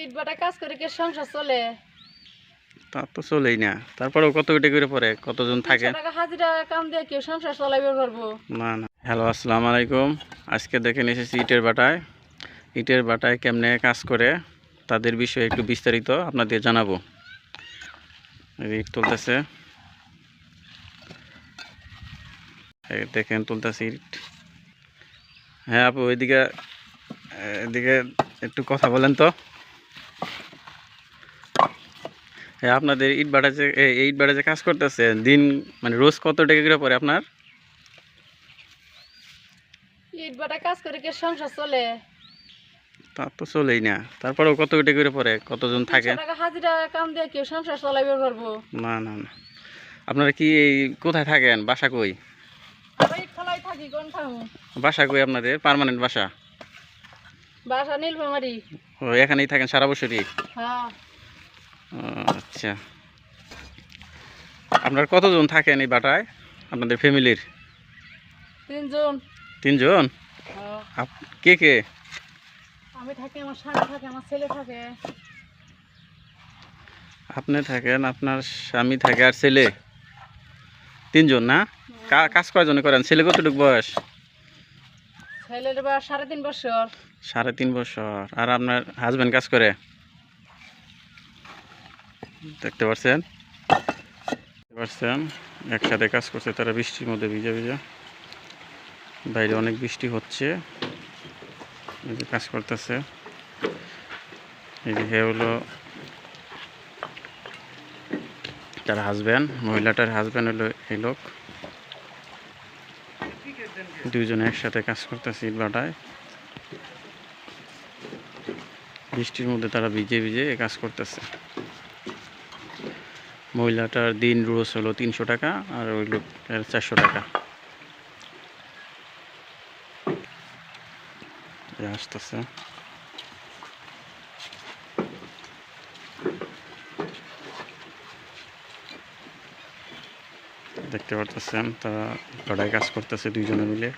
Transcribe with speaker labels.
Speaker 1: ইট ভাটা কাজ করে কি সংসার চলে?
Speaker 2: তা তো চলেই না। তারপরেও কত কোটি করে পড়ে, কতজন
Speaker 1: 300
Speaker 2: থাকে?
Speaker 1: টাকা হাজিরা কাম দিয়ে কেউ সংসার চালাইবে পারবো?
Speaker 2: না না। হ্যালো, আসসালামু আলাইকুম। আজকে দেখেন এসেছি ইটের ভাটায়। ইটের ভাটায় কেমনে কাজ করে তাদের বিষয়ে একটু বিস্তারিত আপনাদের জানাবো। ইট তুলতেছে, এই দেখেন তুলতেছে ইট। হ্যাঁ আপু, এদিকে একটু কথা বলেন তো। হ্যাঁ, আপনাদের ইট ভাটায় যে ইট ভাটায় যে কাজ করতেছে, দিন মানে রোজ কত টাকা করে পড়ে আপনার?
Speaker 1: ইট ভাটা কাজ করে কি সংসার চলে?
Speaker 2: তা তো চলেই না। তারপরেও কত কোটি করে পড়ে, কতজন
Speaker 1: 300
Speaker 2: থাকে?
Speaker 1: টাকা হাজিরা কাম দিয়ে কেউ সংসার চালাইবে পারবো?
Speaker 2: না না না। আপনারা কি কোথায় থাকেন, বাসা কই?
Speaker 1: আমরা ইট খোলাই থাকি, কোন থামু?
Speaker 2: বাসা কই আপনাদের, পার্মানেন্ট বাসা?
Speaker 1: বাসা নীলফামারী।
Speaker 2: ও, এখানেই থাকেন সারা বছরই?
Speaker 1: হ্যাঁ।
Speaker 2: ও, আচ্ছা। আপনার কতজন থাকেন এই বাটায়, আপনাদের ফ্যামিলির?
Speaker 1: 3 জন।
Speaker 2: 3 জন?
Speaker 1: হ্যাঁ।
Speaker 2: কে কে?
Speaker 1: আমি থাকি, আমার স্বামী থাকে, আমার ছেলে থাকে।
Speaker 2: আপনি থাকেন, আপনার স্বামী থাকে আর ছেলে? 3 জন না? কাজ কয়জনে করেন? ছেলে কতটুকু বয়স?
Speaker 1: ছেলের বয়স 3.5 বছর।
Speaker 2: 3.5 বছর। আর আপনার হাজবেন্ড কাজ করে? দেখতে পাচ্ছেন একসাথে কাজ করছে তারা, বৃষ্টির মধ্যে ভিজা ভিজা। বাইরে অনেক বৃষ্টি হচ্ছে, এই যে কাজ করতেছে। এই যে হলো তার হাজব্যান্ড, মহিলাটার হাজব্যান্ড হলো এই লোক। দুইজনে একসাথে কাজ করতেছে ইট ভাটায়। বৃষ্টির মধ্যে তারা ভিজে ভিজে কাজ করতেছে। মহিলাটার দিন রোজ হলো 300 টাকা, আর ওই লোকের 400 টাকা। আসতেছে, দেখতে পারতেছেন তারা ভাটায় কাজ করতেছে দুইজনে মিলে।